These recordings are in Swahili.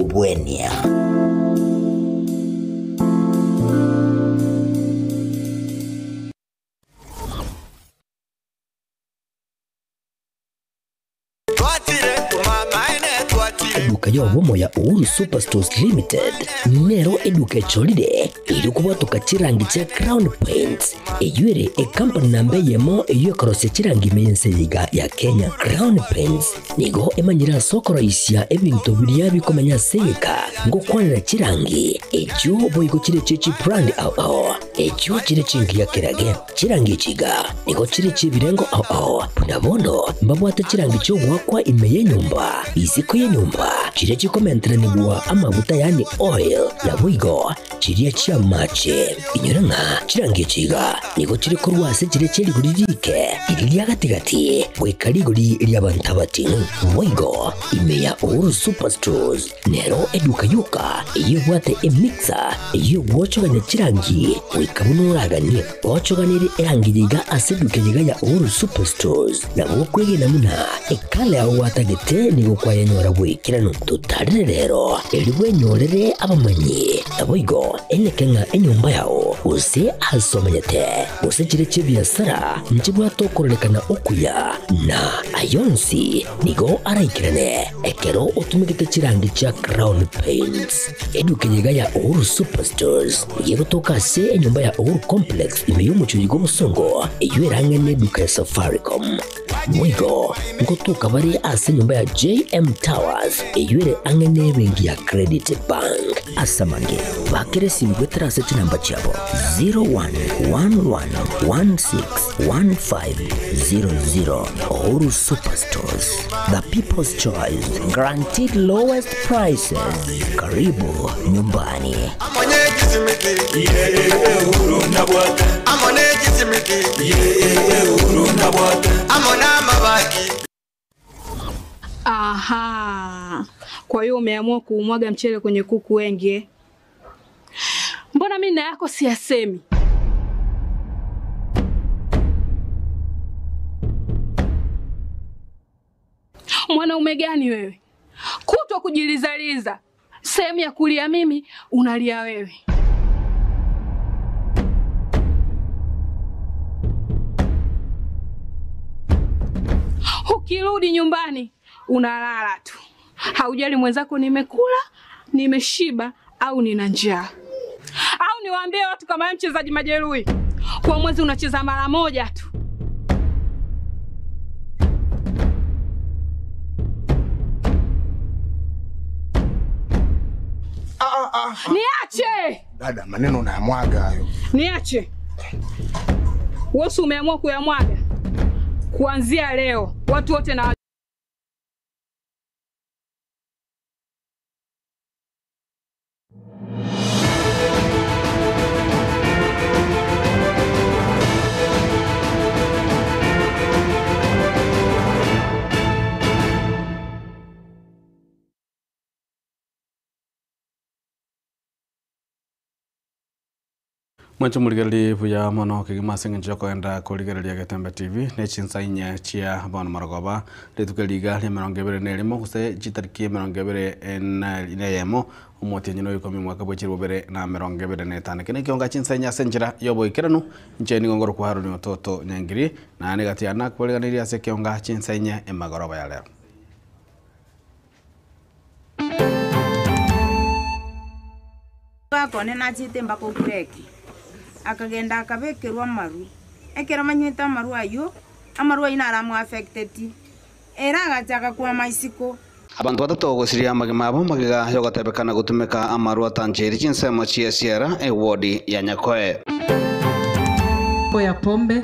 ubwenia. Eduka yobomo ya Uhuru Superstores Limited nero eduka cholide ilikuwa tukachirangi cha Crown Paints eyure company nambe yemo yokorose chirangi meyense yiga ya Kenya. Crown Paints nigo emanyira soko raisia ebintu biria bikomenya seka ngo kwanira chirangi ejo boyiko chire chichi brand ao ejo chire chingi ya kirage chirangi chiga nigo chire chibirengo ao nabono mbabwate chirangi cyo wakwa imeye nyumba iziko ye nyumba chire chikomentre nigwa amavuta yani oil na wigo chire chia mache inyoranga chirangi chiga nigo chire kurwase chire chiri guririke iriya gatigati wekariguri iriya bantabati wigo imeya Uhuru Superstores nero eduka yuka iyo bwate emixer iyo wochoganya chirangi wikabunuragani wochoganire erangi yiga aseduke yiga ya Uhuru Superstores na wokwege namuna ekale aho watagete nigo kwa yenyora wikirano tutarire rero eliwe nyorere abamanyi aboigo enekenga enyumba yao use asomanyete use chire chibiasara nchibwa tokorelekana okuya na ayonsi nigo araikirane ekero utumikite chirangi cha Crown Paints eduke yiga ya Uhuru Superstores yego tokase enyumba ya Uhuru Complex imeyumucho yigo musongo eyuerange neduka ya Safaricom mwigo ngotuka bari ase nyumba ya JM Towers eyure angene bengi ya Credit Bank asamange bakere simbwetera seti namba chabo 0111161500. Uhuru Superstores, the people's choice, guaranteed lowest prices. Karibu nyumbani. Aha. Kwa hiyo umeamua kuumwaga mchele kwenye kuku wengi. Mbona mimi na yako siyasemi? Mwanaume gani wewe? Kutwa kujilizaliza. Sehemu ya kulia mimi, unalia wewe. Ukirudi nyumbani, unalala tu. Haujali mwenzako nimekula, nimeshiba au nina njaa. Au niwaambie watu kama wewe mchezaji majeruhi, kwa mwezi unacheza mara moja tu. Niache! Dada, maneno unayamwaga hayo. Niache. Wewe umeamua kuyamwaga. Kuanzia leo, watu wote na Mwancho muligali buya mono kigimasinga njoko enda kuligali Gatembe TV nechinsa inya chia bana maragoba letukaliga le marongebere nelimo kuse chitariki marongebere en yemo umoti nyino yuko mwaka bochiro bere na marongebere netane kene kionga chinsa inya senjira yobo ikiranu ncheni ngongoro kwa haru ni ototo nyangiri na negati ana kuligali ase kionga chinsa inya emagoroba ya leo. Bakone na chite mbako kureki akagenda akabekerwa maru ekera manyita maru ayo amaru ina aramu affected era agachaka kwa maisiko abantu batatu gosiria magima abo magiga yogatebekana gutumika amaru atanjeri chinsemo chiesiera ewodi ya Nyakoe. Mambo ya pombe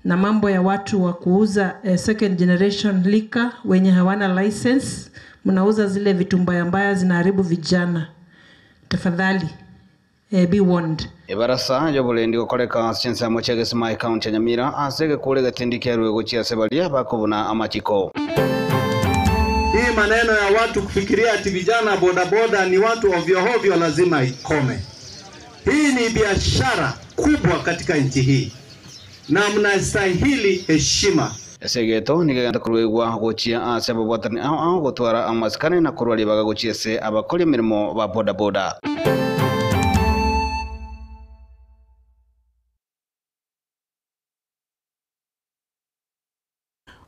na mambo ya watu wa kuuza second generation liquor wenye hawana license, mnauza zile vitu mbaya mbaya zinaharibu vijana. Tafadhali be warned. Ibarasa yobulendi gukoreka chinsemo chegesima account ya Nyamira asege kule gatindike rwego chia sebalia bakubuna amachiko. Hii maneno ya watu kufikiria ati vijana bodaboda ni watu ovyo lazima ikome. Hii ni biashara kubwa katika nchi hii na mnastahili heshima. segeto nigenda kurwegwa gochia ase babwatani aho gotwara amaskani na kurwali baga gochiese abakoli mirimo ba boda boda.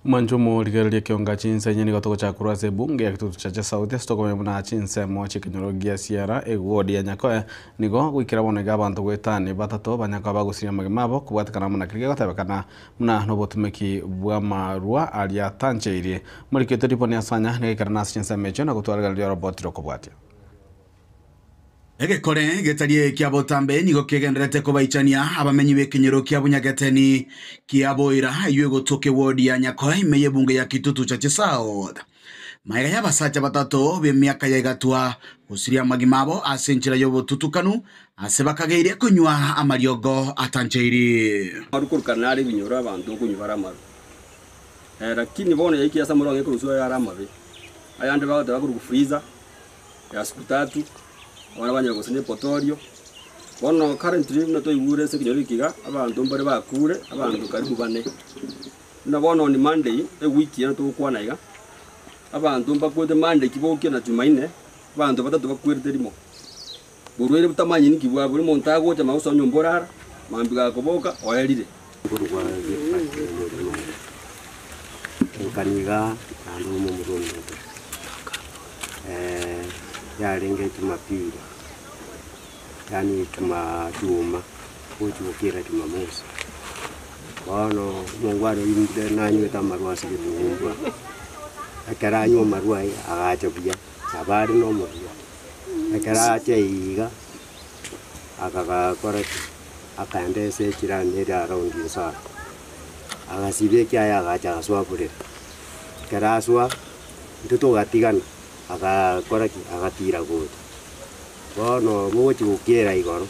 Manjumu ligerelia kionga chinse nyeni gotoko cha kurase bunge ya kitutu cha sauti stoko muna chinse mo chikinyorogia siara egwodi ya nyakoe nigo gwikira bonega abantu gwetani batatu banyako bagusiria magimabo kubwatikana muna kirige gotabekana muna nobotumeki bwa marua alia tancheiri mulikete riponi asanya nigikara nasi chinse mecho na gutwaragalia roboti rokobwatia. Egekore getarie kia botambe nigo kegenderete kubaichania abamenyi bekenyero kia bunyageteni kia boira yue gotoke wodi ya nyakoe meye bunge ya kitutu cha South. Maiga ya basacha batatu be miaka ya igatua gusiria magimabo asenchira yobo tutukanu asebakageire kunywa amariogo atancheiri. Arukuru kanari binyora abantu kunyubara maru. Lakini bona yiki asa murongo kurusuwa ya ramabe. Ayande bago bakuru freezer ya siku 3. Wana banyago sene potorio. Bono currently nato ibure se kinyori kiga abantu mbare bakure abantu karibu bane. Na bono ni Monday wiki ya to kwana iga. Abantu mbakwete Monday kiboke na Jumaine abantu batatu bakwete rimo. Burwere butamanyi ni kibwa buri montago cha mauso nyomborara mambiga koboka oyalire. Kaniga ando mu murundo. Yarenge Jumapili, yani Juma kujukira Jumamosi. Wano mungwaro yimde nanyo tamarwa sikitumbwa. Akara nyo marwa agacha buya sabari no marwa. Akara cheiga akaga korati akande se chirane ra rondi sa. Agasibe kya agacha swapure. Karaswa ntuto gatigana akakoraki agatira gute bono muchi ukiera igoro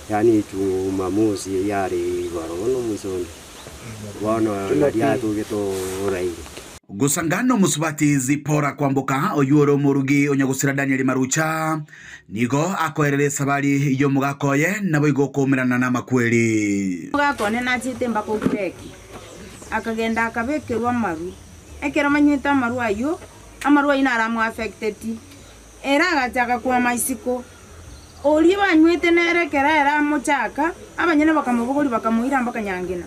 yani Jumamosi yari igoro no musoni bono ya tugeto rai Gusangano musubati zipora kwambuka oyuro murugi onyagusira Daniel Marucha nigo akoerere sabari yo mugakoye nabo igokomerana na makweli mugakone nachite mbako kireki akagenda akabekerwa maru ekera manyita maru ayo amarwa ina aramu affected era agachaka kwa maisiko oli banywete nerekera era muchaka abanyene bakamubuguri bakamuira mpaka nyangina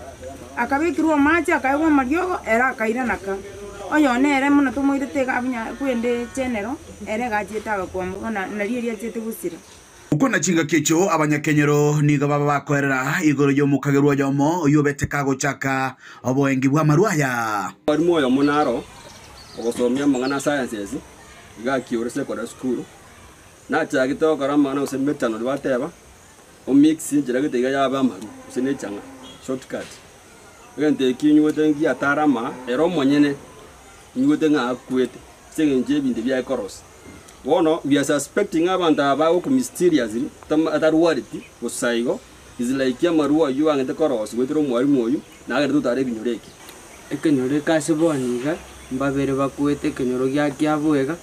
akabikirwa machi akaywa maryogo era akaira naka oyo nere muno tumuirite abanya kwende chenero era gachita kwa mbona nariye chete gusira uko na chinga kicho abanyakenyero niga baba bakorera igoro yo mukagerwa yomo yobete kago chaka oboengi bwa marwaya bari moyo munaro ogosomya mangana sciences igakiore secondary school na chagito karama na usemetano bateba o mix njira gitega yaba maru usene changa shortcut ngende kinywote ngi atarama ero monyene nywote nga akwete sengenje binde bya koros wono we are suspecting abantu aba ku mysteriously tam atarwariti usaigo is like ya maru ayu angete koros wetero mwarimu oyu na agere tutare binyoreki ekenyoreka seboniga mbabere bakwete kenyoro gya kyabwega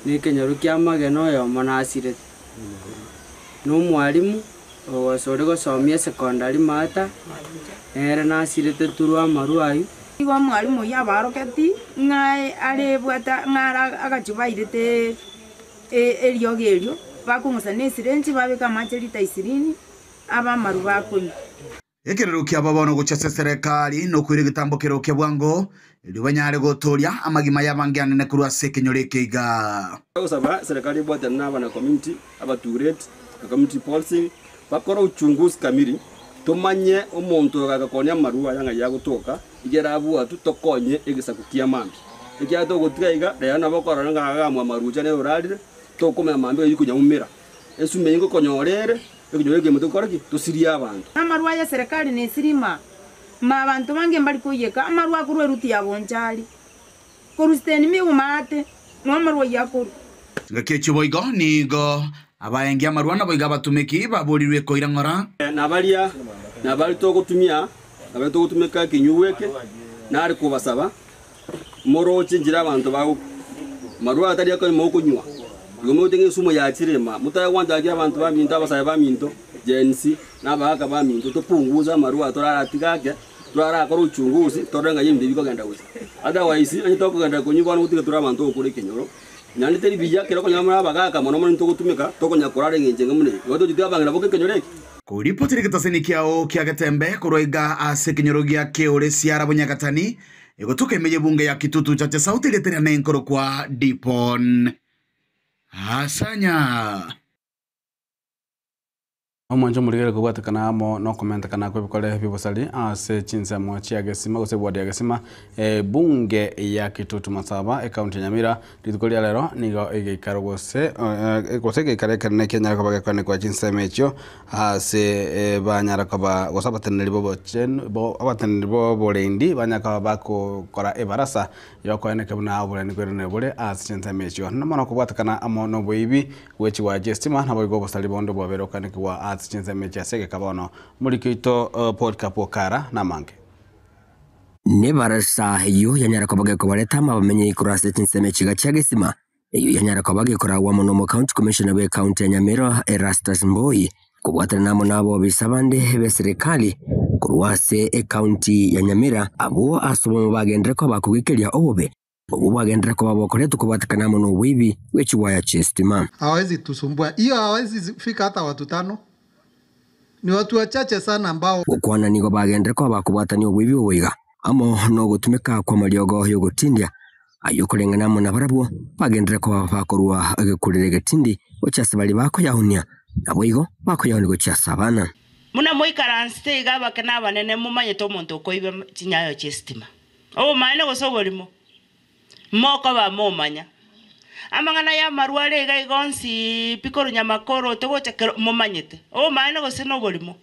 ni kenyoro kya mageno yo monasire no mwarimu osore gosomia secondary mata era nasirete turwa maruayu iwa mwarimu yabaroketi ngai arebwata ngara agachubairete eriogerio bakumusa nesirenchi babeka macherita 20 aba maru bakunyi Ekerero kia babono guchase serikali no kwire gitambukiro kia bwango libanyare gotoria amagima yabangiane ne kurwa sekenyoreke iga usaba serikali bwate naba na community abaturate community policy bakora uchunguzi kamiri tumanye umuntu agakonya maruwa yanga yagutoka igera abuwa tutokonye egisakukia mambi ikia to gutiga rena bakora ngaga mwa maruja ne uralire to komya mambi yikunya umira esume ingo konyorere ekinyoreke muto koraki tusiria abantu amaruwa ya serikali ne sirima ma bantu bange mbali kuyeka amaruwa kurwe ruti ya bonjali korusteni mi umate no amaruwa yakuru ngakecho boigo nigo abaengia maruwa na boiga batumeki baburirwe koira ngora nabali to gutumia nabali to gutumeka kinyuweke nari kubasaba moroche njira abantu bawo maruwa atari yakoni mokunywa Gomotengi sumo ya chirema mutaya wanda agira abantu baminto abasaya baminto jensi nabaka baminto to punguza maruwa torara tigake turara koro uchunguzi torenga yindi biko genda gusa otherwise ani toko genda kunyibana gutiga turabantu kuri Kenyoro nyani teri bija kero konyamara bagaka mono mono ntoko tumika toko nyakorare ngenje ngamune goto jitia bangira boke Kenyoreki kuripotiri kitaseni kiao kia Gatembe kuroiga ase Kenyoro gia keore siara bunyagatani igotuka imeje bunge ya Kitutu chache sauti leteria na inkoro kwa Dipon Asanya Omonjo muligere kubwata kana amo no comment kana kwe bikole bibosali ase chinza mwachi agesima gose bwadi agesima bunge ya Kitutu Masaba county Nyamira litukolia lero nigo igikaro gose geikare kane Kenya kwa kwane kwa chinza mecho ase banyara kwa gosabateneri bobo chen bo abateneri bobo lendi banyaka bako kora ebarasa yoko ene kabuna abule ni kwere bole ase chinza mecho namana kubwata kana amo no boibi wechi wa gestima nabo go bosali bondo bobero kane kwa chinza mecha sege kabono mulikito podcast pokara na mange ne barasa yo yanyara kwabage ko bareta mabamenye ikurase chinza mecha gachagesima iyo yanyara kwabage kora wa mono county commissioner we county ya Nyamira Erastus Mboi kubwata namo nabo bisabande be serikali kurwase county ya Nyamira abo asomo bagendere ko bakugikelia obobe ubu bagendera ko babokore tukubatikana mono wibi wechi waya chestima hawezi tusumbua hiyo hawezi fika hata watu 5 ni watu wachache sana ambao ukwana nigo bagendera ko bakubwatani wibi owiga amo no gutumika kwa maliogo yo gutindia ayokolengana mo nabarabo bagendera ko bakorwa agekurire getindi ochase bali bako yahunia naboigo bako yahuni gochasabana muna moikaranste gaba kana banene mumanye to muntu koibe tinyayo chestima o maene gosogolimo moko ba momanya amangana ya marwale ga igonsi pikoro nyamakoro togocha momanyete o maene goseno golimo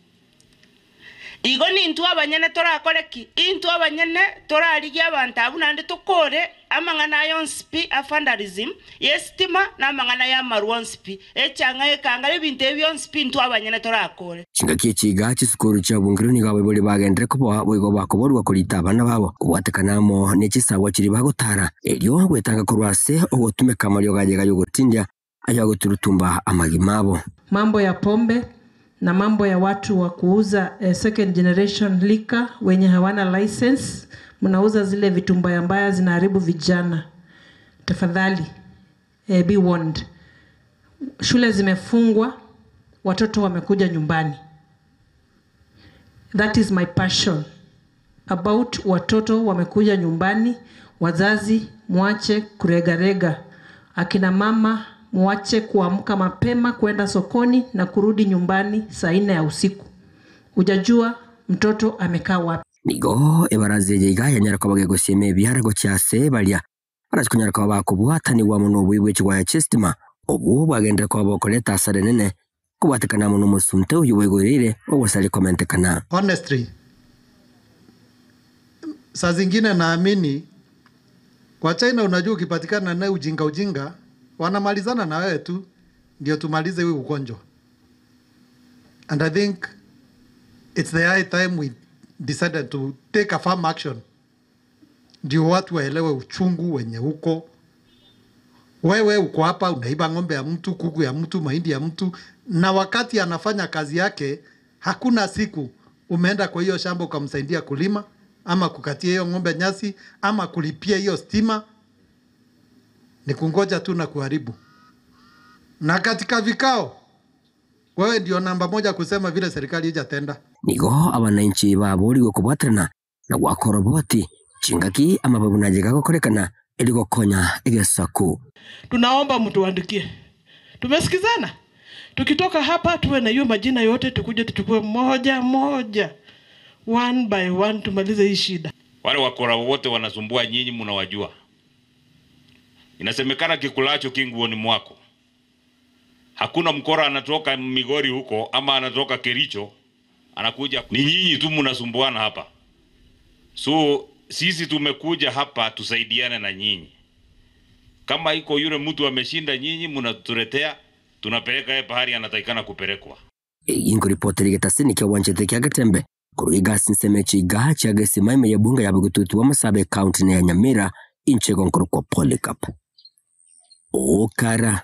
igo ni ntu abanyene torakoreki intu abanyene torarigia abantu abunande tokore amangana yonspi afandalism yestima na amangana ya marwonspi echanga ekanga ebintu ebyonspi ntu abanyene torakore chingakie chiga chisukuru cha bungironi gawe boli bagendere ko boigo bakoborwa kulita abana babo kubatakanamo nechisawa chiri bagotara elyo gwetanga kurwase ogotumeka malyo gajega yogotindia ayagoturutumba amagimabo mambo ya pombe na mambo ya watu wa kuuza second generation liquor wenye hawana license mnauza zile vitu mbaya zinaharibu vijana tafadhali be warned shule zimefungwa watoto wamekuja nyumbani that is my passion about watoto wamekuja nyumbani wazazi muache kuregarega akina mama muache kuamka mapema kwenda sokoni na kurudi nyumbani saa 4 ya usiku hujajua mtoto amekaa wapi nigo ebaraze yiga yanyara kwabage goseme biharago cyase balya arasikunyara kwa bakubwatani wa mono bwiwe chwa chestima obu bagendera kwa bokoleta sarenene kubatekana mono musunte uyuwegorire ogosali comment kana honestly saa zingine naamini kwa China unajua ukipatikana na ujinga wanamalizana na wewe tu ndio tumalize huu ugonjwa and I think it's the high time we decided to take a firm action ndio watu waelewe uchungu wenye huko wewe uko hapa unaiba ng'ombe ya mtu kuku ya mtu mahindi ya mtu na wakati anafanya kazi yake hakuna siku umeenda kwa hiyo shamba ukamsaidia kulima ama kukatia hiyo ng'ombe nyasi ama kulipia hiyo stima ni kungoja tu na kuharibu na katika vikao wewe ndio namba 1 kusema vile serikali hijatenda nigo abananchi baburiwe kubwatana na gwakoroboti chingaki amababunajega gokorekana eligo konya egesaku tunaomba mtuandikie tumesikizana tukitoka hapa tuwe na hiyo majina yote tukuje tuchukue moja one by one tumalize hii shida wale wakora wote wanasumbua nyinyi mnawajua inasemekana kikulacho kinguoni mwako hakuna mkora anatoka Migori huko ama anatoka Kericho anakuja ni nyinyi tu mnasumbuana hapa so sisi tumekuja hapa tusaidiane na nyinyi kama iko yule mtu ameshinda nyinyi mnatuletea tunapeleka yeye pahali anatakikana kupelekwa ingo ripoti ligetasini kwa wanjete kya Gatembe kuruiga sinsemechi gacha agesima ime ya bunga ya Bugututu wa Masabe county na ya Nyamira inche gonkoro kwa Polycarp okara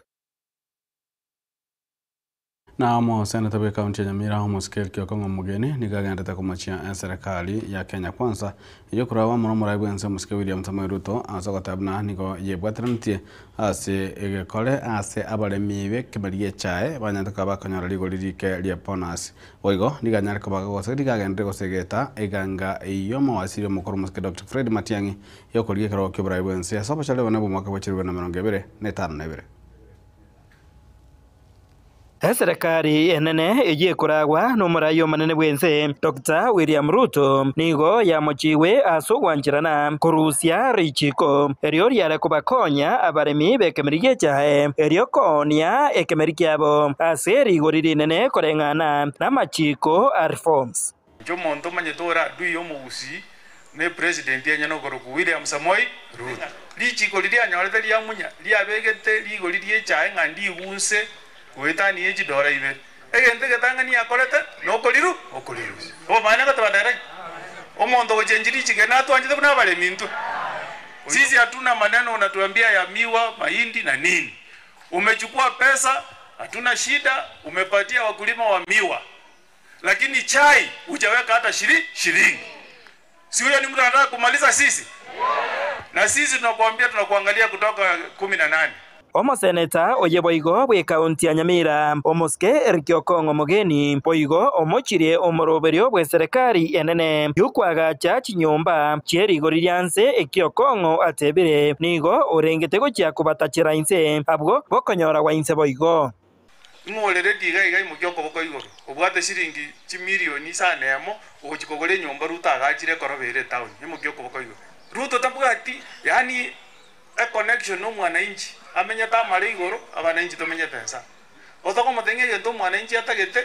Na mo seneta wa kaunti ya Nyamira Moskel Kiokongo Mugeni nikagendete kumachia serikali ya Kenya Kwanza iyo kurawa muno muraibu ense Musike William Samoei Ruto asogotabna niko yebwatrantie ase egekole ase abaremi be kibariye chae banyandika bakonyora ligori rike lia bonus oigo niganyara ko bagose nikagendete gosegeta eganga iyo mawasiri mukuru Musike Dr. Fred Matiang'i iyo koriye karo kibraibu ense asoba chale bana bumwaka bachirwe na 2025 Serikali enene igiye kuragwa n'umurayo manene bwense Dr. William Ruto nigo yamuciwe asogwanjirana kurusya richiko eryo ryare kubakonya abaremi bekemeriye cyahe eryo konya ekemeri kyabo ase rigori rinene korengana n'amaciko reforms jo monto manyetora duyo mugusi ne president yenyano goroku William Samoei Ruto richiko liri anyorete lyamunya lyabegete ligori lye cyahe ngandi bunse wetani yeji dora ibe egente getangani akolete nokoliru okoliru o maana katwandara omondo gojenjiri chigena twanje buna bale mintu sisi hatuna maneno unatuambia ya miwa mahindi na nini umechukua pesa hatuna shida umepatia wakulima wa miwa lakini chai hujaweka hata shilingi si huyo ni mtu anataka kumaliza sisi na sisi tunakuambia tunakuangalia kutoka 18 Omo seneta oye boigo bwe kaunti ya Nyamira Omoske Kiokongo Mugeni boigo omochirie omoroberio bwe serikali enene yukwaga cha chinyomba cherigori ryanse ekiokongo atebire nigo orengete gochya kubatachira inse abwo bokonyora wa inse boigo ngolere diga iga mukyoko boko igoro obwate shiringi chimilioni sanemo ochikogore nyomba Ruto agachire korobere town mukyoko boko igoro Ruto tabwati yani a connection no mwananchi amenya tamare igoro abananchi tomenye pesa otoko mutenge gento mwananchi atagete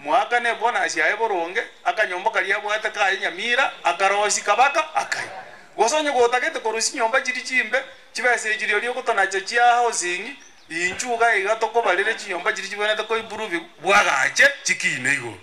mwaka ne bona asiaye boronge akanyomba kaliya bwate ka Nyamira akarosi kabaka akai gosonye gotagete korusi nyomba chiri chimbe chibese chiri oli okotona chia housing inchuga igatoko balire chinyomba chiri chibona to improve bwagache chikine igo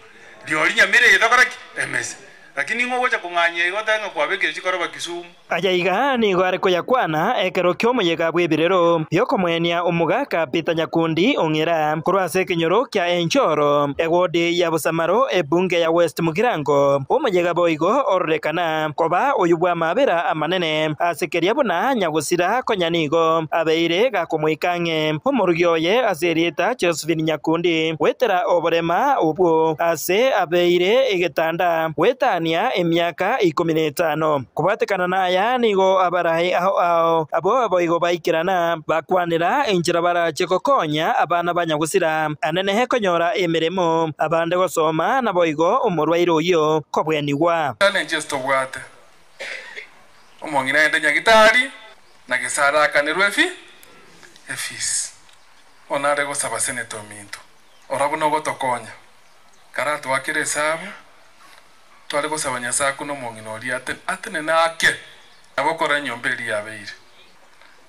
lioli Nyamira yetokora MS lakini ngo gocha kunganye igotanga kwabekere chikoroba Kisumu ajaiga ni gware ko yakwana ekero kyomuyega bwebirero yokomwenia umugaka Peter Nyakundi ongera kurwase kinyoro kya enchoro egodi ya Busamaro ebunge ya West Mugirango umuyega boigo orekana koba oyubwa mabera amanene asekeria buna nyagusira konyanigo abeire gakomwikange umurugyoye aserieta Josephine Nyakundi wetera oborema ubwo ase abeire igetanda wetania emyaka 15 kubatekana naya nigo abarahi aho abo boigo baikirana bakwanira enjira barachikokonya abana banyagusira anene hekonyora emiremo abande gosoma na boigo umurwairo yo kobweniwa tane gesto bwate omongina ende nyagitari na gisara kanirwe efis onare gosaba seneto minto orabuno gotokonya karatu wakire sabu twale gosaba nyasaku no mongina ori atene nake abokora nyomberi yabeire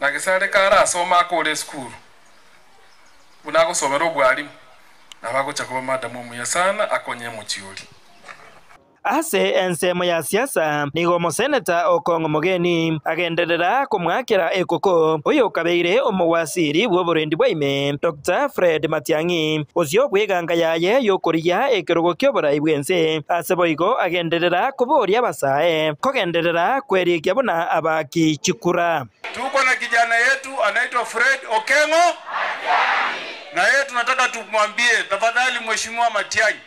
na gisare kara asoma kore school buna gosomera obwalimu nabagocha kuba madamu omuya sana akonye muchiori ase ensemo ya siasa nigo moseneta Okongo Mugeni agenderera kumwakira ekoko uyo kabeire omuwasiri bw'oburendi bwaime Dr. Fred Matiang'i uzyo bweganga yaye yokuria ekirogo ky'oburai bwense ase boigo agenderera kuboria basae kogenderera kwerikia buna abaki chikura tuko na kijana yetu anaitwa Fred Okengo na yeye tunataka tumwambie tafadhali mheshimiwa Matiang'i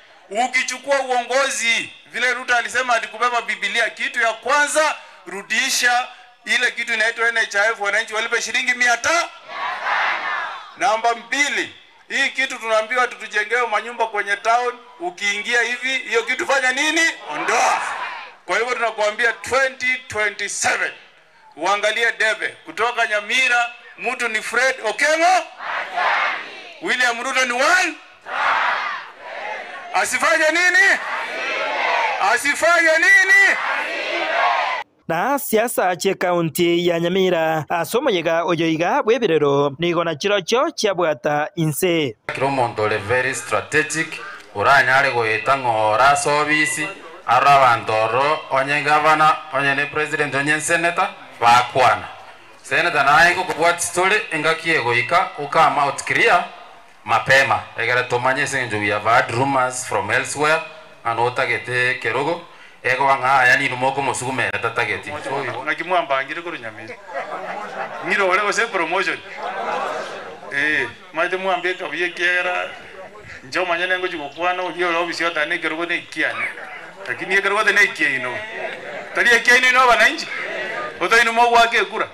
ukichukua uongozi vile Ruto alisema atikubeba Biblia kitu ya kwanza rudisha ile kitu inaitwa NHIF wananchi walipe shilingi 500 namba 2 hii kitu tunaambiwa tutujengewe manyumba kwenye town ukiingia hivi hiyo kitu fanya nini ondoa kwa hivyo tunakuambia 2027 uangalie debe kutoka Nyamira mtu ni Fred Okengo William Ruto ni 1 asifanye nini? Asifanye nini? na siasa che kaunti ya Nyamira asomoyega oyoiga bwebirero nigo na chirocho chiabwata inse kiromondo le very strategic uranyare goyeta ngora sobisi arabandoro onye governor onye ne president onye senator bakwana senator naye ko kubwat story engakie goika ukama out clear mapema egera tumanye senjo we have had rumors from elsewhere and otagete kerogo ego wanga yani numoko musugume tatageti ngakimwamba ngire kuru nyamira ngiro wale wase promotion mate mwambe kabiye kera njo manyane ngo chukwana uyo lobisi yota ne kerogo ne kiane lakini ye kerogo ne kieno tali kieno no bananji oto ino mo wake kura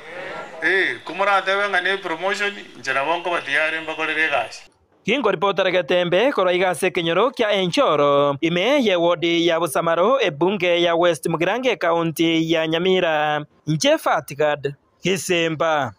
kumura tewe ngane promotion njara bongo batiare mbakorere gashi Kingo ripota Gatembe koroigase kenyoro kya Enchoro ime ye wodi ya Busamaro ebunge ya West Mugirange County ya Nyamira Njefatigad Kisemba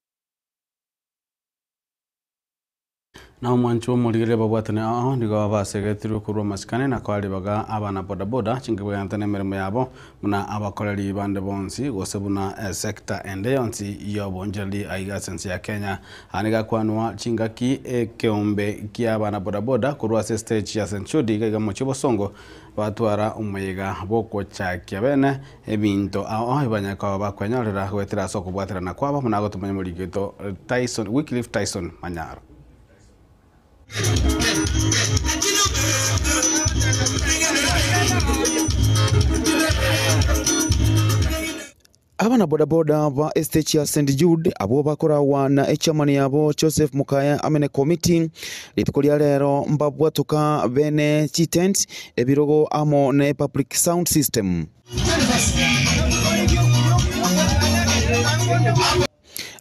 na mwancho muligere babwatane aho ndigo basegetiro kurwa masikane na kwali baga abana boda boda chingwe yantane meremo yabo muna abakoreri bande bonsi gosebuna sector ende yonsi yobonjali aiga sense ya Kenya aniga kwanwa chingaki ekeombe kia abana boda boda kurwa stage ya Senchudi ga mochibo songo batwara umuyega boko chakia bene ebinto aho ibanyaka bakwenyorera gwetira soko bwatira na kwaba muna gotumanya muligeto Tyson Wycliffe Tyson Manyaro Abana bodaboda ba estate ya St Jude abo bakorawa na echamani yabo Joseph Mukaya amene committee litukolia lero mbabwatuka bene chitent ebirogo amo ne public sound system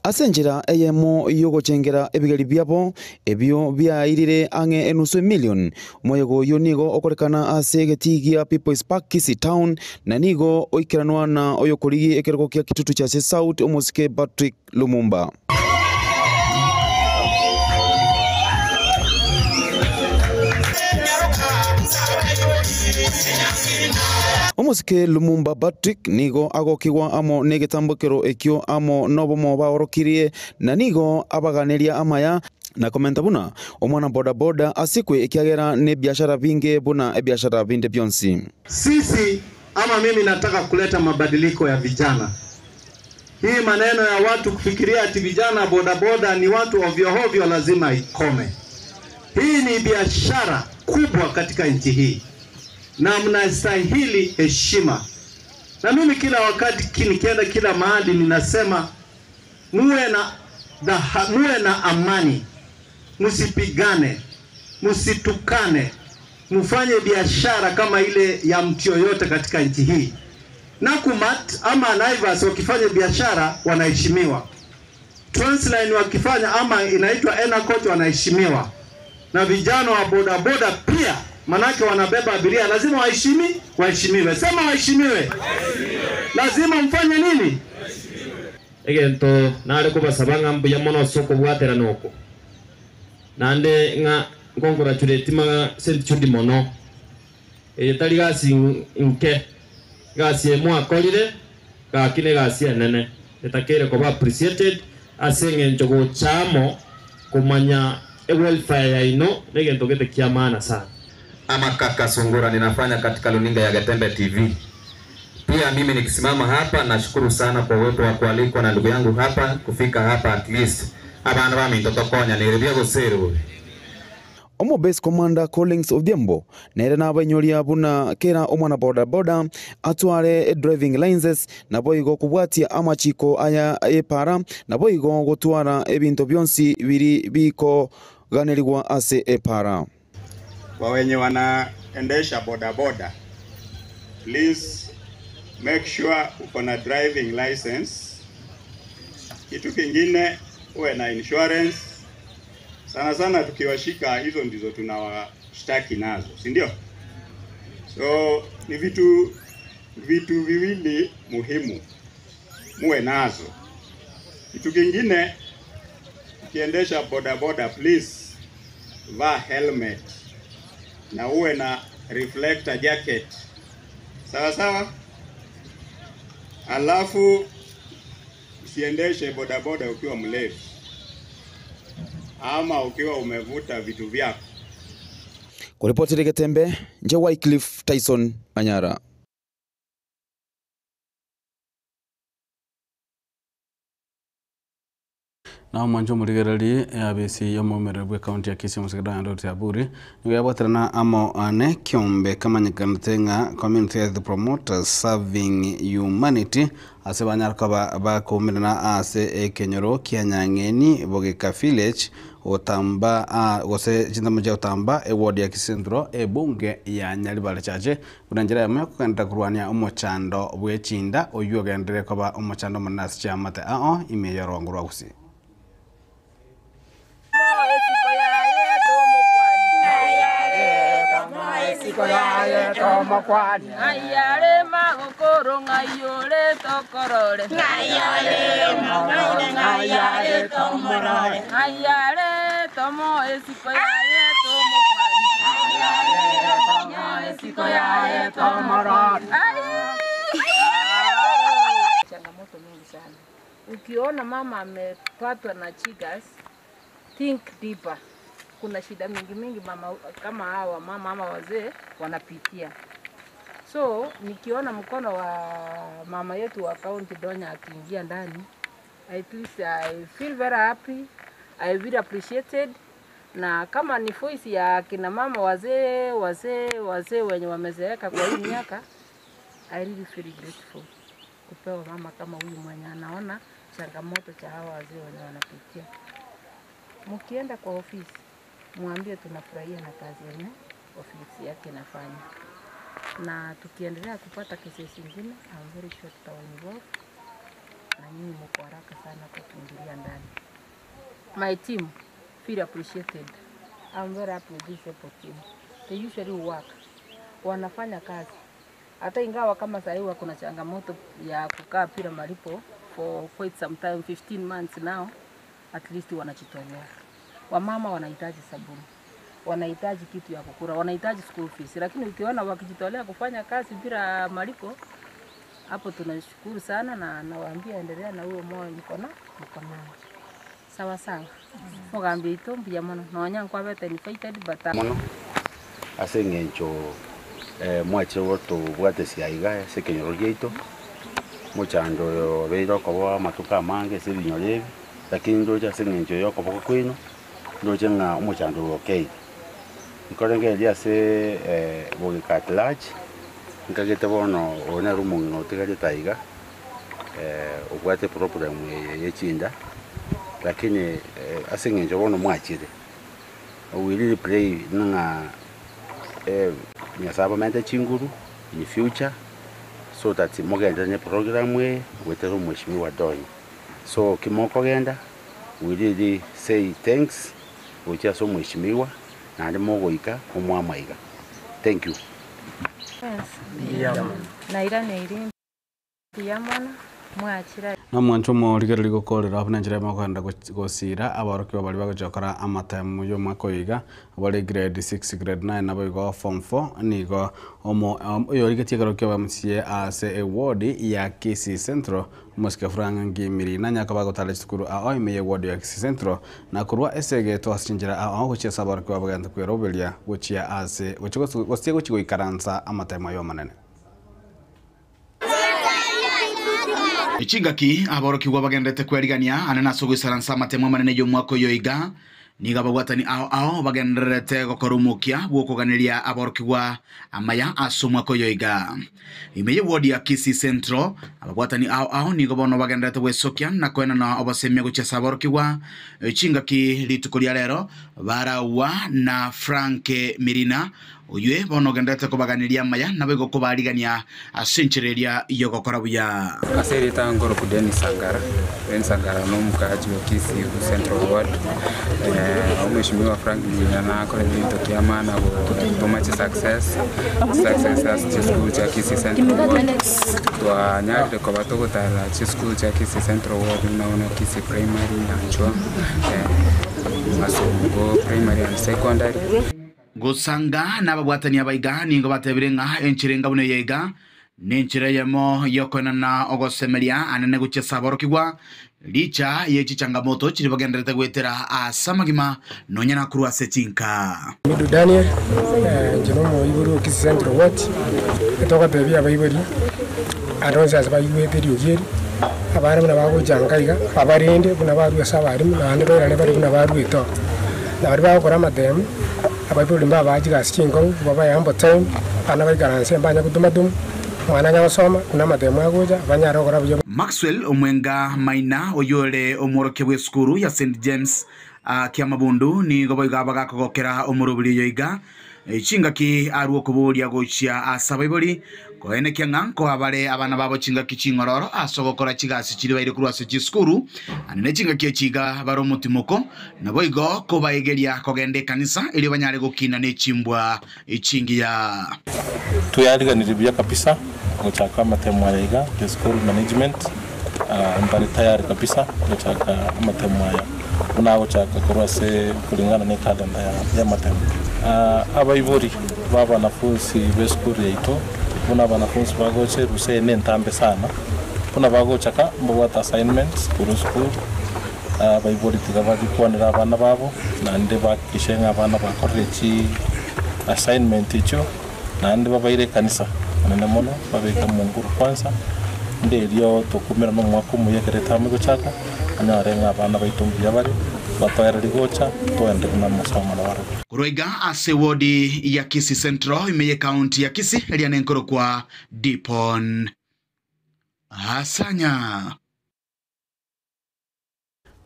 asenjera eyemo yogochengera ebigari byabo ebyo byairire ange enusu million moyego yonigo okorekana asegetigia People's Park Kisii Town na nigo oikiranwa na oyokorigi ekeroko kya kitutu cha South Omosike Patrick Lumumba Omosike Lumumba Patrick nigo agokiwa amo negetambukero ekyo amo nobomo baorokirie na nigo abaganiria amaya na komenta buna omwana boda boda asikwe ekiagera ne biashara vinge buna biashara vinde byonsi. Sisi ama mimi nataka kuleta mabadiliko ya vijana. Hii maneno ya watu kufikiria ati vijana boda boda ni watu ovyo ovyo lazima ikome. Hii ni biashara kubwa katika nchi hii na mnastahili heshima. Na mimi kila wakati nikienda kila mahali ninasema muwe na amani, msipigane, msitukane, mfanye biashara kama ile ya mtu yoyote katika nchi hii. Nakumat ama Naivas wakifanya biashara wanaheshimiwa. Transline wakifanya ama inaitwa Enacot wanaheshimiwa. Na vijana wa boda boda pia manake wanabeba abiria lazima waheshimiwe. Sema waheshimiwe. Lazima mfanye nini? Egento nare kubasabanga mbuya mono soko bwatera noko. Nande nga congratulate ma St Jude mono. Tali gasi nke gasi emo akolire ga kine gasi nene. Etakere ko ba appreciated asenge njogo chamo kumanya welfare ya ino negento kete kia maana sana. Ama kaka Sungura ninafanya katika luninga ya Gatembe TV. Pia mimi nikisimama hapa nashukuru sana kwa uwepo wa kualikwa na ndugu yangu hapa kufika hapa at least. Abana bami ntotokonya niribia goseru. Omo base commander Collins Odhiambo nere na abanyoria buna kera omwana boda boda atware driving licenses na boigo kubwatia amachiko aya epara na boigo gutwara ebinto byonsi biri biko ganirigwa ase epara. Kwa wenye wanaendesha boda boda, please make sure uko na driving license. Kitu kingine uwe na insurance. Sana sana tukiwashika hizo ndizo tunawashtaki nazo, si ndio? So ni vitu viwili muhimu muwe nazo. Kitu kingine ukiendesha boda boda, please vaa helmet na uwe na reflector jacket. Sawa sawa? Alafu usiendeshe boda boda ukiwa mlevi ama ukiwa umevuta vitu vyako. Kuripoti Gatembe, nje Wycliffe Tyson Manyara. na mwanjo murigereri ABC yomomere bwe county ya Kisii musigada ndo taburi niyaboterana amo ane kiombe kamanyikantenga community health promoters serving humanity ase banyarka bakomirana ase ekenyoro kianyangeni bogeka village otamba gose chindamuja otamba ward ya Kisendro ebunge ya Nyaribale chache kunanjira yamwe kukanda kurwania omochando bwechinda oyugendere koba omochando manasi chamate imeyorongurwa gusi Ayale magokoro ngayole tokorore ngayale tomorore ayale tomo esiko yaye tomo kwani ayale esiko yaye tomorore. Changamoto mingi sana. Ukiona mama amepatwa na chigas, think deeper. Kuna shida mingi mama kama hawa mama ama wazee wanapitia. So nikiona mkono wa mama yetu wa county Donya akiingia ndani, at least I feel very happy, I really appreciated. Na kama ni voice ya kina mama wazee wenye wamezeeka kwa hii miaka, I really feel grateful kupewa mama kama huyu mwenye anaona changamoto cha hawa wazee wenye wanapitia. Mkienda kwa ofisi mwambie tunafurahia na kazi yenye ofisi yake inafanya, na tukiendelea kupata kesi zingine I'm very sure tutawainvolve na nyinyi mko haraka sana kwa kuingilia ndani. My team feel appreciated. I'm very happy with this team. They usually work, wanafanya kazi hata ingawa kama sasa hivi kuna changamoto ya kukaa bila malipo for quite some time, 15 months now, at least wanajitolea. Wamama wanahitaji sabuni, wanahitaji kitu ya kukula, wanahitaji school fees, lakini ukiona wakijitolea kufanya kazi bila malipo, hapo tunashukuru sana na nawaambia endelea na huo moyo mko nao. Sawa sawa. Mugambye itombi ya mono nonya kwa beta ni fighted but mono asengencho mwache woto bwate siaiga sekenyoro gito muchando yo beiro ko matuka mange sirinyolevi lakini ndoja sengencho yo ko kwino ndoje nga umuchando okay nkorenge dia se bogika large nkagete bono ona rumo no tigaje taiga ubwate program yechinda lakini asengencho bono mwachire we really pray nga nyasaba mente chinguru in future so that mogenda ne program we wetero mheshimiwa Donya so kimoko genda we really say thanks ucha so mheshimiwa na ndi mogoika omwamaiga. Thank you. Na irane iri yamana mwachira na mwancho mo rigereri gukorera abana njira makwenda gusira abaroki bari bagojokora amatime yo makoiga abari grade 6 grade 9 nabo go form 4 nigo omo yo rigetie garoki bamsie ase award ya Kisii Central Mosque Franga ngimiri na nyaka bagotala chukuru imeye award ya Kisii Central na kurwa esege to asinjira gochia sabaroki baganda kwerobelia gochia ase gochia gochigo ikaransa amatime yo manene. Ichingaki aboroki bagendete kwerigania anana sogusaransa matemo manene yo mwako yoiga niga bagwatani ao bagendete gokorumukia bwokuganiria aboroki wa amaya asumwako yoiga imeye ward ya Kisii Central abagwatani ao niga bono bagendete wesokia na kwena na obasemya guchesa aboroki wa ichingaki litukulia lero barawa na Frank Mirina uywe bono gendete kubaganiria maya nabe gokubarigania asinchireria iyo gokora buya aseri tangoro kudeni sangara no mukaji wa Kisii Central Ward mheshimiwa Frank Mirina kole ndio kiamana kutomache success as school cha Kisii Central Ward kwa nyakde kwa batoko tala school cha Kisii Central Ward naona Kisii primary na chwa masomo primary and secondary gusanga n'abagwatani abaiga ningo batebirenga enchirenga bune yega n'enchire yemo yokona na ogosemeria anene guchesa borokigwa licha yechi changamoto chiri bagenderete gwetera asamagima nonyana kuru asetinka Midu Daniel jinomo iburu Kisii Central Ward etoka tebia baibori adonsa abayiwe period abana buna bagujangaiga abarinde buna baruya sabari nande berane bari buna baruito na bari bakora amademu abaibuli mbabajiga sikingo baba yambo time ana baigaranse mbanya kudumadum mwana nyabasoma kuna amademu agoja banyarogora byo Maxwell Omwenga Maina oyole omoroke bwe skuru ya St James kia mabundu ni goboiga bagakogokera omurubuli yoiga chingaki aruo kubulia gochia asabaiboli koene kianganko abale abana babo chingaki chingororo asogokora chigasi chiri baire kurwase chiskuru anene chingaki chiga baro mutimoko naboigo kobaigeria kogende kanisa ili banyare gukina ne chimbwa ichingia tuyariganiribya kabisa gochaka amatemo yayiga the school management mbari tayari kabisa gochaka amatemo ya unabo chaka kurwase kulingana ne kalenda ya matemo abaivori baba nafunzi beskuru yaito kuna wanafunzi bagoche rusene ntambe sana kuna bagochaka mbawata assignments kuru school abaivori tigabadi kwanira abana babo nande bakishenga abana bakorechi assignment icho nande babaire kanisa nane mono babeka munguru kwanza ndelio tokumira no mwaka muyekereta mugochaka anyarenga abana baitumbi abari batwara rigocha twende na masomo na waro kuroiga ase wodi ya Kisii Central imeye county ya Kisii eliane nkoro kwa Dipon Asanya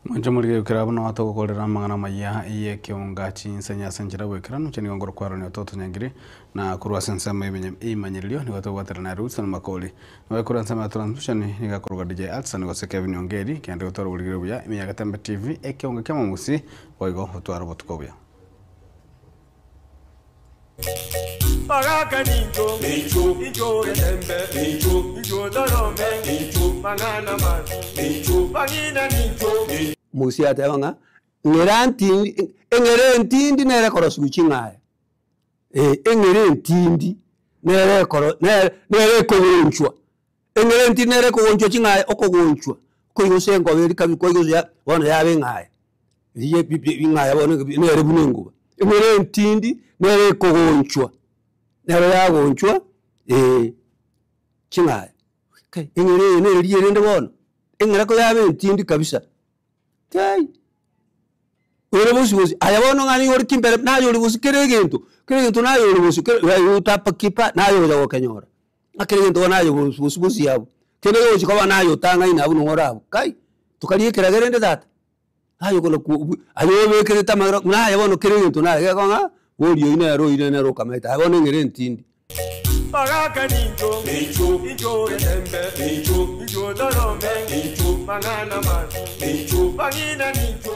Mwanjo muri ukirabu no atoko kolera mangana maya iye kionga chinsenya senjira wekira no cheni ngoro kwaro ne toto nyangiri na kurwa sensema imanyilio ni watu watera na roots na makoli no kurwa sema transmission ni gakorwa DJ Alsa ni Kevin Ongeri kende utoro buligiro buya imiya Gatembe TV ekionga kama musi boigo utwaro botukobuya Pagaka ninjo, ninjo Gatembe, ninjo dorome, mangana mazi, pagina ninjo. Musi atewanga engere ntindi nere koro suchingae engere ntindi nere koro nere kogonchwa engere ntindi nere kogonchwa chingae okogonchwa koyo sengo beri kabi koyo ya wana ya bengae iye pipi ngae wana nere bunengo engere ntindi nere kogonchwa nere ya gonchwa chingae kai engere nere liye nende bona engere ko ya ntindi kabisa kai ore busi ayabono ngani ori kimbere na yori busi keregento na yori busi utapa kipa na yori jago kenyora akeregento na yori busi yabo kene yo chikoba na yo tanga ina abu ngorabo kai tukaliye keragerende data ayo kono ayo bekere tamagra na ayabono keregento na ga konga wori ina ro kameta ayabono ngere ntindi Pagaka ninjo, ninjo Gatembe, ninjo dorome, mangana mazi, pagina ninjo.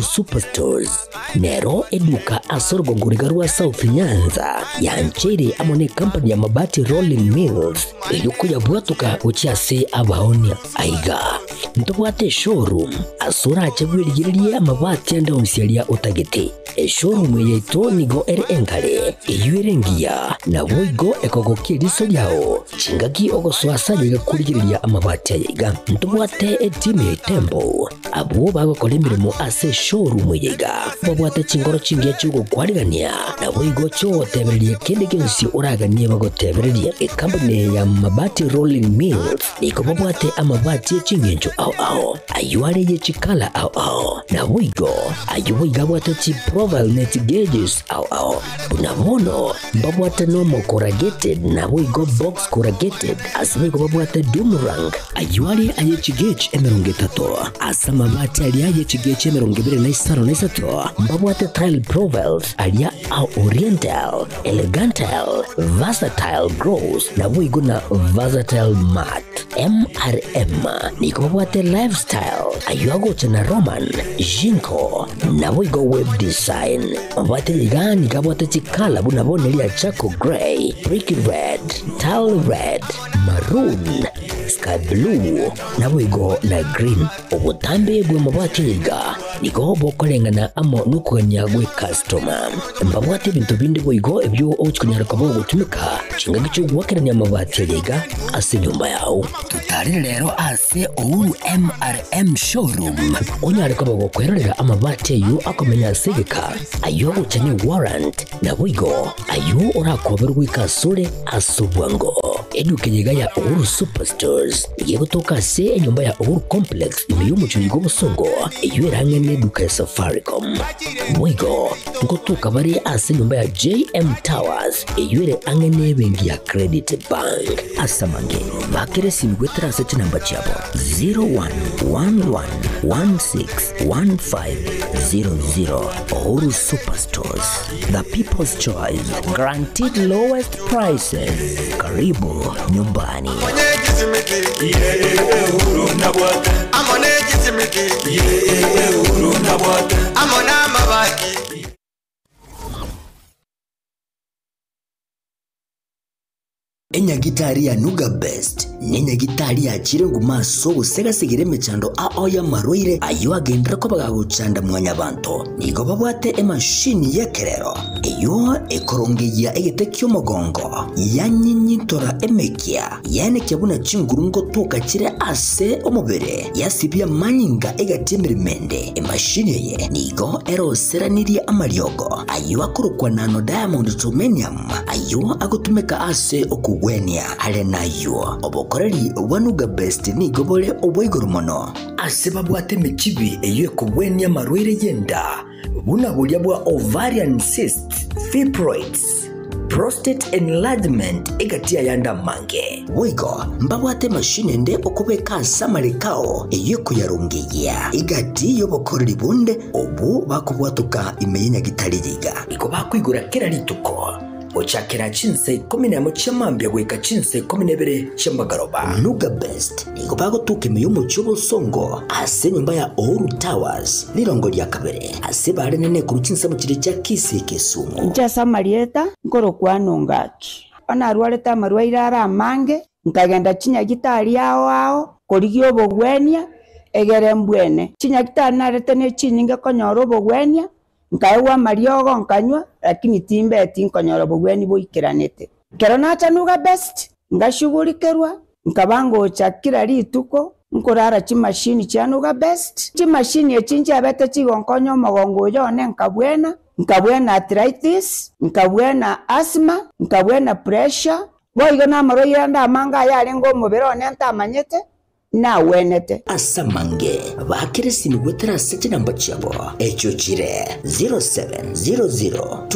Superstores Nero eduka asorgo ngurigarua South Nyanza ya Nchiri amone company ya mabati Rolling Mills iluku ya buatuka uchiase abaonia aiga ntobwate showroom asura achagwirigirie amabati anda umsialia utagete showroom yeito nigo ere engale iyuerengia na woigo ekogokie riso yao chingaki ogoswasa yiga kurigiriria amabati aiga ntobwate team tempo abo bagokora imirimo ase showroom yiga babwate chingoro chingia chugo kwarigania na woigo cho tebererie kende kensi uraganie bagotebererie company ya mabati Rolling Mills niko babwate amabati chingenjo au ayuare ye chikala au na woigo ayuiga bwate chi profile net gauges au unamono babwate normal corrugated na woigo box corrugated asimigo babwate Dumarang ayuare aye chigage emerongetato asama mabati aliaye chigage emerongibire na isaro na isato babwate tile profiles alia au Oriental, Elegantal, Versatile Grows na wigo na Versatile Mat. MRM ni kubwate lifestyle ayuago chana Roman, Jinko na wigo web design. Mbate ligani kabwate chikala bunabonelia Chaco Grey, Brick Red, Tile Red, Maroon, Sky Blue na wigo na Green. Obutambe bwe mabwate liga niko bokolengana amo nukuganya gwe customer. Mbabwate bintu bindi wigo ebyo ochikunyara kabo gutumika chinga gicho gwakeranya mabwate liga ase nyumba yao. Tutari rero ase Uhuru MRM showroom onyare kabo gukwerera amabwate yu akomenya segeka ayo uchanye warrant na wigo ayo urakoberwa ikasure asubwango. Edukenyega ya Uhuru Superstores yego toka se nyumba ya Uhuru Complex imeyumu chuligo busongo iyo irangene duka ya Safaricom. Wigo ngotoka bari ase nyumba ya JM Towers iyo ire angene bengi ya Credit Bank. Asamange bakere simgwetera ase namba chabo 0111161500. Uhuru Superstores, the people's choice, guaranteed lowest prices. Karibu nyumbani. Enya gitari ya Nuga Best nenya gitari ya chirengu maso gusega sigire mechando aoya maroire ayo agendera ko bagagucanda mwanya banto nigo babwate emashini yekerero iyo ekorongeya egetekyo mogongo yanyinyitora emekia yane kyabuna chingurungo toka kire ase omubere yasibya manyinga egatemiremende emashini ye nigo eroseraniriye amaryogo ayo akurukwa nano diamond titanium ayo agutumeka ase okugwenia ale nayo obokoreri wanuga best nigo bole obwiguru mono ase babwate mechibi eyo ekugwenia marwire yenda buna bulya bwa ovarian cyst, fibroids, prostate enlargement egatia yanda mange. Wigo mbabwate mashine nde okubeka samarikao eyeko yarungeya igati yobokoreri bunde obu bakubwatuka imeyenya gitaririga iko bakwigura kera lituko ochakera chinse 11 chamambya gweka chinse 12 chambagaroba. Nuga Best iko bagotuka imeyumu chubo songo ase nyumba ya Uhuru Towers lirongo lya kabere ase bare nene ku chinse mu kire cya Kisi Kisumu nja samarieta ngoro kwanongaki ona arwareta marwaira ara mange nkagenda chinya gitari yao korigyo obogwenia egere mbwene chinya gitari narete ne chinyinga konyoro obogwenia nkaewa mariogo nkanywa lakini timbe tinkonyoro bogweni boikiranete kero nacha Nuga Best ngashugurikerwa nkabango chakira lituko nkorara chimashini cha Nuga Best chimashini echinje abete chigonkonyo mogongo yone nkabwena arthritis nkabwena asthma nkabwena pressure boigo na maroira ndamanga yale ngo mubirone ntamanyete na wenete asamange bakire simigwetera sete namba chabo echo chire 0700